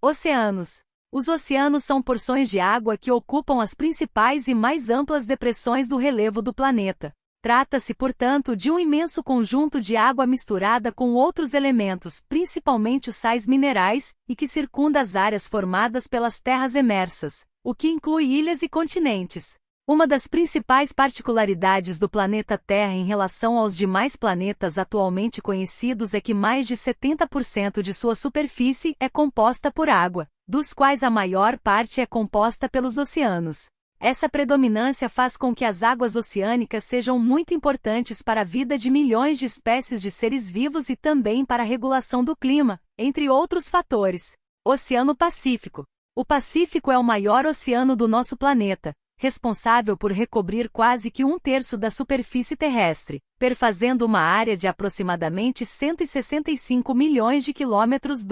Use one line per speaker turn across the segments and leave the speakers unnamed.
Oceanos. Os oceanos são porções de água que ocupam as principais e mais amplas depressões do relevo do planeta. Trata-se, portanto, de um imenso conjunto de água misturada com outros elementos, principalmente os sais minerais, e que circunda as áreas formadas pelas terras emersas, o que inclui ilhas e continentes. Uma das principais particularidades do planeta Terra em relação aos demais planetas atualmente conhecidos é que mais de 70% de sua superfície é composta por água, dos quais a maior parte é composta pelos oceanos. Essa predominância faz com que as águas oceânicas sejam muito importantes para a vida de milhões de espécies de seres vivos e também para a regulação do clima, entre outros fatores. Oceano Pacífico. O Pacífico é o maior oceano do nosso planeta, responsável por recobrir quase que 1/3 da superfície terrestre, perfazendo uma área de aproximadamente 165 milhões de quilômetros.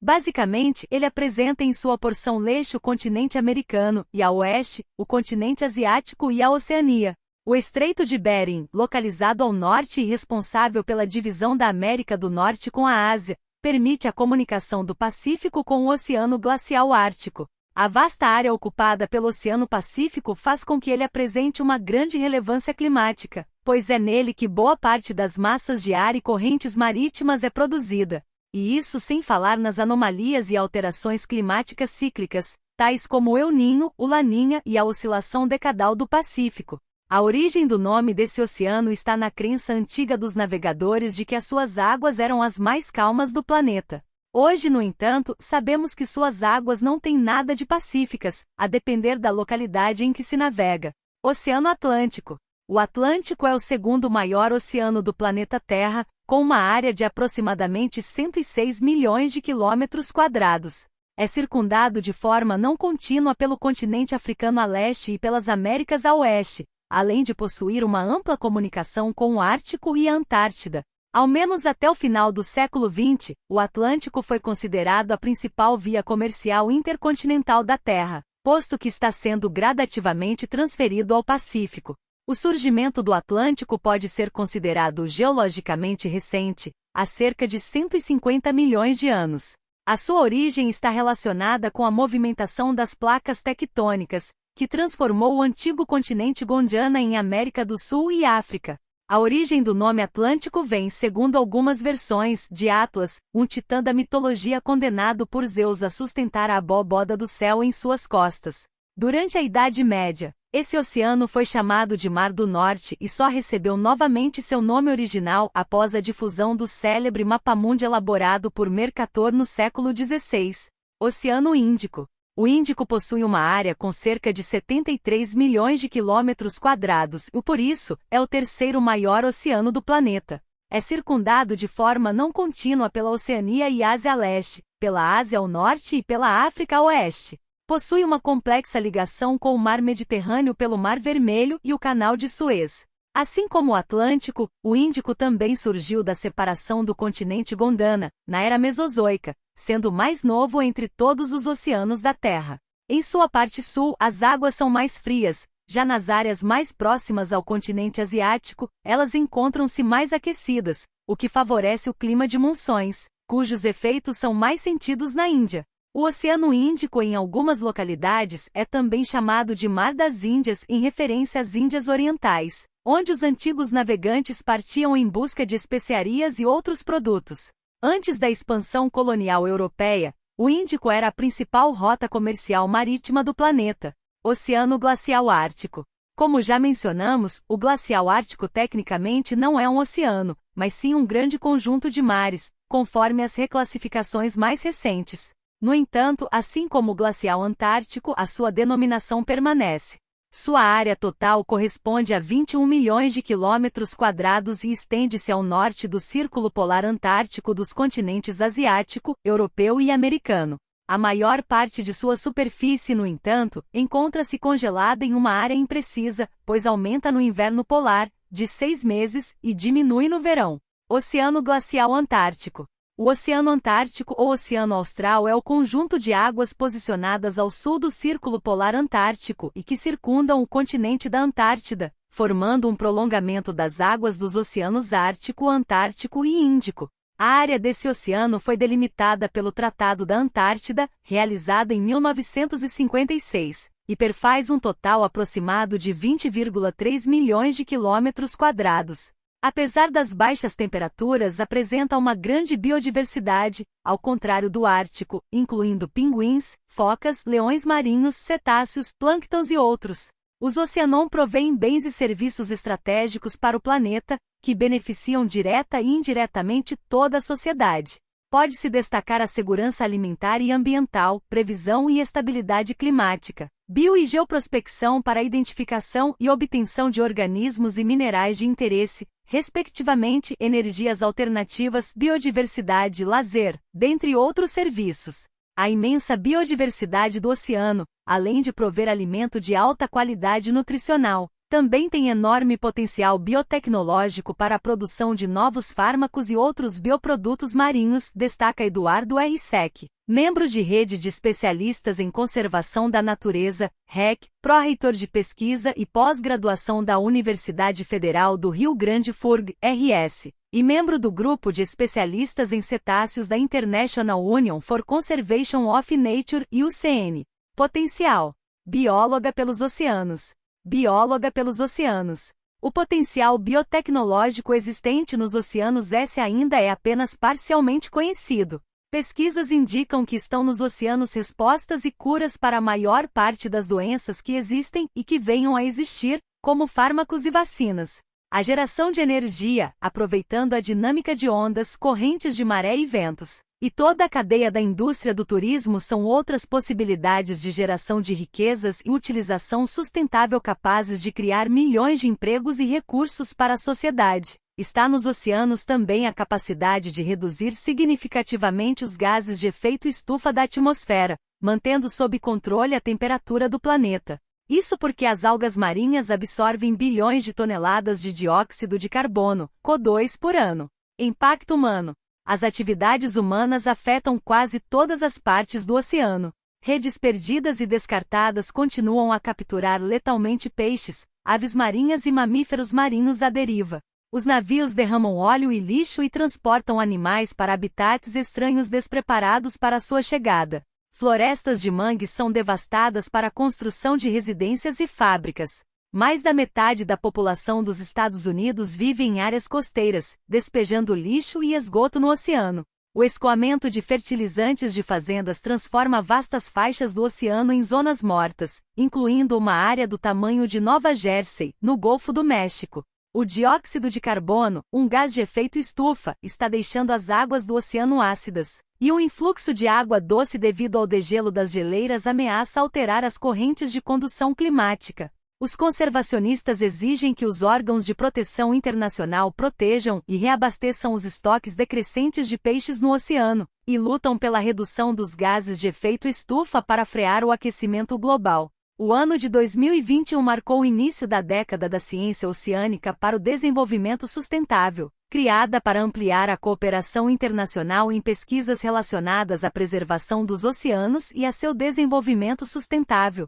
Basicamente, ele apresenta em sua porção leste o continente americano, e a oeste, o continente asiático e a Oceania. O Estreito de Bering, localizado ao norte e responsável pela divisão da América do Norte com a Ásia, permite a comunicação do Pacífico com o Oceano Glacial Ártico. A vasta área ocupada pelo Oceano Pacífico faz com que ele apresente uma grande relevância climática, pois é nele que boa parte das massas de ar e correntes marítimas é produzida. E isso sem falar nas anomalias e alterações climáticas cíclicas, tais como o El Niño, o Laninha e a oscilação decadal do Pacífico. A origem do nome desse oceano está na crença antiga dos navegadores de que as suas águas eram as mais calmas do planeta. Hoje, no entanto, sabemos que suas águas não têm nada de pacíficas, a depender da localidade em que se navega. Oceano Atlântico. O Atlântico é o segundo maior oceano do planeta Terra, com uma área de aproximadamente 106 milhões de quilômetros quadrados. É circundado de forma não contínua pelo continente africano a leste e pelas Américas a oeste, além de possuir uma ampla comunicação com o Ártico e a Antártida. Ao menos até o final do século XX, o Atlântico foi considerado a principal via comercial intercontinental da Terra, posto que está sendo gradativamente transferido ao Pacífico. O surgimento do Atlântico pode ser considerado geologicamente recente, há cerca de 150 milhões de anos. A sua origem está relacionada com a movimentação das placas tectônicas, que transformou o antigo continente Gondwana em América do Sul e África. A origem do nome Atlântico vem, segundo algumas versões, de Atlas, um titã da mitologia condenado por Zeus a sustentar a abóboda do céu em suas costas. Durante a Idade Média, esse oceano foi chamado de Mar do Norte e só recebeu novamente seu nome original após a difusão do célebre mapamundi elaborado por Mercator no século XVI. Oceano Índico. O Índico possui uma área com cerca de 73 milhões de quilômetros quadrados e, por isso, é o terceiro maior oceano do planeta. É circundado de forma não contínua pela Oceania e Ásia a leste, pela Ásia ao norte e pela África a oeste. Possui uma complexa ligação com o Mar Mediterrâneo pelo Mar Vermelho e o Canal de Suez. Assim como o Atlântico, o Índico também surgiu da separação do continente Gondwana, na Era Mesozoica, sendo o mais novo entre todos os oceanos da Terra. Em sua parte sul, as águas são mais frias, já nas áreas mais próximas ao continente asiático, elas encontram-se mais aquecidas, o que favorece o clima de monções, cujos efeitos são mais sentidos na Índia. O Oceano Índico em algumas localidades é também chamado de Mar das Índias em referência às Índias Orientais, onde os antigos navegantes partiam em busca de especiarias e outros produtos. Antes da expansão colonial europeia, o Índico era a principal rota comercial marítima do planeta. Oceano Glacial Ártico. Como já mencionamos, o Glacial Ártico tecnicamente não é um oceano, mas sim um grande conjunto de mares, conforme as reclassificações mais recentes. No entanto, assim como o Glacial Antártico, a sua denominação permanece. Sua área total corresponde a 21 milhões de quilômetros quadrados e estende-se ao norte do Círculo Polar Antártico dos continentes asiático, europeu e americano. A maior parte de sua superfície, no entanto, encontra-se congelada em uma área imprecisa, pois aumenta no inverno polar, de 6 meses, e diminui no verão. Oceano Glacial Antártico. O Oceano Antártico ou Oceano Austral é o conjunto de águas posicionadas ao sul do Círculo Polar Antártico e que circundam o continente da Antártida, formando um prolongamento das águas dos oceanos Ártico, Antártico e Índico. A área desse oceano foi delimitada pelo Tratado da Antártida, realizado em 1956, e perfaz um total aproximado de 20,3 milhões de quilômetros quadrados. Apesar das baixas temperaturas, apresenta uma grande biodiversidade, ao contrário do Ártico, incluindo pinguins, focas, leões marinhos, cetáceos, plânctons e outros. Os Oceanon provêm bens e serviços estratégicos para o planeta, que beneficiam direta e indiretamente toda a sociedade. Pode-se destacar a segurança alimentar e ambiental, previsão e estabilidade climática, bio- e geoprospecção para a identificação e obtenção de organismos e minerais de interesse, respectivamente, energias alternativas, biodiversidade e lazer, dentre outros serviços. A imensa biodiversidade do oceano, além de prover alimento de alta qualidade nutricional, também tem enorme potencial biotecnológico para a produção de novos fármacos e outros bioprodutos marinhos, destaca Eduardo R. Sec, membro de rede de especialistas em conservação da natureza, REC, pró-reitor de pesquisa e pós-graduação da Universidade Federal do Rio Grande FURG, RS, e membro do grupo de especialistas em cetáceos da International Union for Conservation of Nature, IUCN. Potencial. Bióloga pelos oceanos. Bióloga pelos oceanos. O potencial biotecnológico existente nos oceanos ainda é apenas parcialmente conhecido. Pesquisas indicam que estão nos oceanos respostas e curas para a maior parte das doenças que existem e que venham a existir, como fármacos e vacinas. A geração de energia, aproveitando a dinâmica de ondas, correntes de maré e ventos. E toda a cadeia da indústria do turismo são outras possibilidades de geração de riquezas e utilização sustentável capazes de criar milhões de empregos e recursos para a sociedade. Está nos oceanos também a capacidade de reduzir significativamente os gases de efeito estufa da atmosfera, mantendo sob controle a temperatura do planeta. Isso porque as algas marinhas absorvem bilhões de toneladas de dióxido de carbono, CO2 por ano. Impacto humano. As atividades humanas afetam quase todas as partes do oceano. Redes perdidas e descartadas continuam a capturar letalmente peixes, aves marinhas e mamíferos marinhos à deriva. Os navios derramam óleo e lixo e transportam animais para habitats estranhos despreparados para sua chegada. Florestas de mangue são devastadas para a construção de residências e fábricas. Mais da metade da população dos Estados Unidos vive em áreas costeiras, despejando lixo e esgoto no oceano. O escoamento de fertilizantes de fazendas transforma vastas faixas do oceano em zonas mortas, incluindo uma área do tamanho de Nova Jersey, no Golfo do México. O dióxido de carbono, um gás de efeito estufa, está deixando as águas do oceano ácidas. E o influxo de água doce devido ao degelo das geleiras ameaça alterar as correntes de condução climática. Os conservacionistas exigem que os órgãos de proteção internacional protejam e reabasteçam os estoques decrescentes de peixes no oceano, e lutam pela redução dos gases de efeito estufa para frear o aquecimento global. O ano de 2021 marcou o início da década da ciência oceânica para o desenvolvimento sustentável, criada para ampliar a cooperação internacional em pesquisas relacionadas à preservação dos oceanos e a seu desenvolvimento sustentável.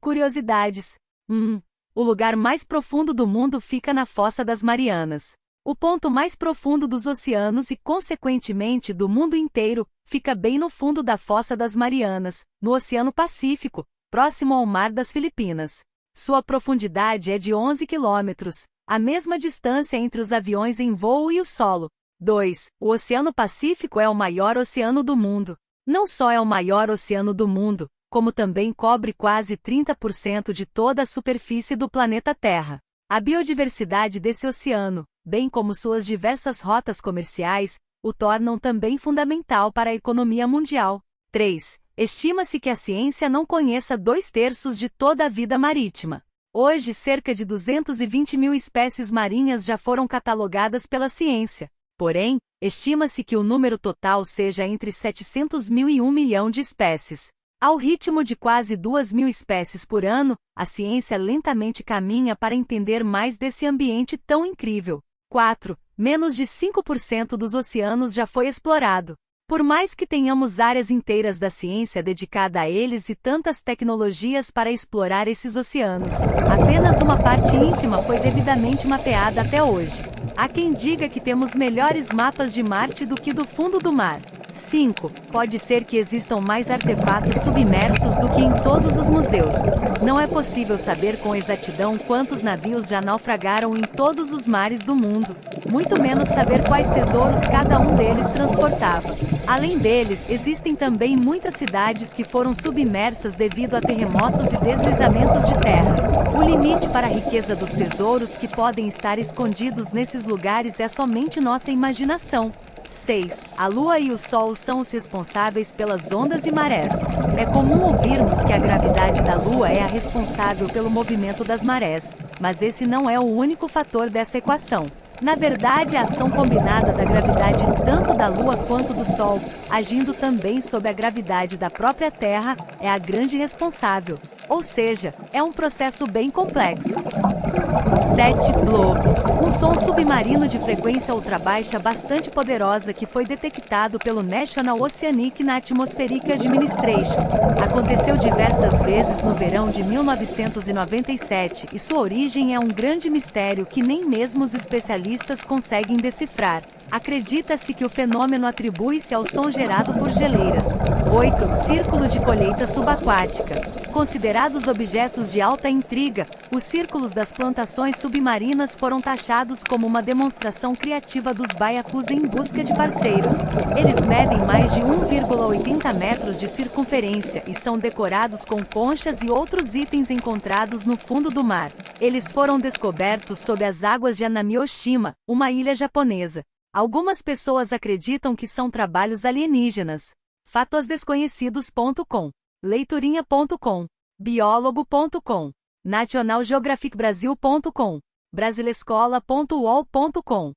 Curiosidades. O lugar mais profundo do mundo fica na Fossa das Marianas. O ponto mais profundo dos oceanos e, consequentemente, do mundo inteiro, fica bem no fundo da Fossa das Marianas, no Oceano Pacífico, próximo ao Mar das Filipinas. Sua profundidade é de 11 quilômetros, a mesma distância entre os aviões em voo e o solo. 2. O Oceano Pacífico é o maior oceano do mundo. Não só é o maior oceano do mundo, como também cobre quase 30% de toda a superfície do planeta Terra. A biodiversidade desse oceano, bem como suas diversas rotas comerciais, o tornam também fundamental para a economia mundial. 3. Estima-se que a ciência não conheça 2/3 de toda a vida marítima. Hoje, cerca de 220 mil espécies marinhas já foram catalogadas pela ciência. Porém, estima-se que o número total seja entre 700 mil e 1 milhão de espécies. Ao ritmo de quase 2.000 espécies por ano, a ciência lentamente caminha para entender mais desse ambiente tão incrível. 4. Menos de 5% dos oceanos já foi explorado. Por mais que tenhamos áreas inteiras da ciência dedicada a eles e tantas tecnologias para explorar esses oceanos, apenas uma parte ínfima foi devidamente mapeada até hoje. Há quem diga que temos melhores mapas de Marte do que do fundo do mar. 5. Pode ser que existam mais artefatos submersos do que em todos os museus. Não é possível saber com exatidão quantos navios já naufragaram em todos os mares do mundo, muito menos saber quais tesouros cada um deles transportava. Além deles, existem também muitas cidades que foram submersas devido a terremotos e deslizamentos de terra. O limite para a riqueza dos tesouros que podem estar escondidos nesses lugares é somente nossa imaginação. 6. A Lua e o Sol são os responsáveis pelas ondas e marés. É comum ouvirmos que a gravidade da Lua é a responsável pelo movimento das marés, mas esse não é o único fator dessa equação. Na verdade, a ação combinada da gravidade tanto da Lua quanto do Sol, agindo também sob a gravidade da própria Terra, é a grande responsável. Ou seja, é um processo bem complexo. 7. Blow. Um som submarino de frequência ultrabaixa bastante poderosa que foi detectado pelo National Oceanic and Atmospheric Administration. Aconteceu diversas vezes no verão de 1997 e sua origem é um grande mistério que nem mesmo os especialistas conseguem decifrar. Acredita-se que o fenômeno atribui-se ao som gerado por geleiras. 8. Círculo de colheita subaquática. Considerados objetos de alta intriga, os círculos das plantações submarinas foram taxados como uma demonstração criativa dos baiacus em busca de parceiros. Eles medem mais de 1,80 metros de circunferência e são decorados com conchas e outros itens encontrados no fundo do mar. Eles foram descobertos sob as águas de Anami-Oshima, uma ilha japonesa. Algumas pessoas acreditam que são trabalhos alienígenas. Fatosdesconhecidos.com, Leiturinha.com, Biólogo.com, nationalgeographicbrasil.com, brasilescola.uol.com.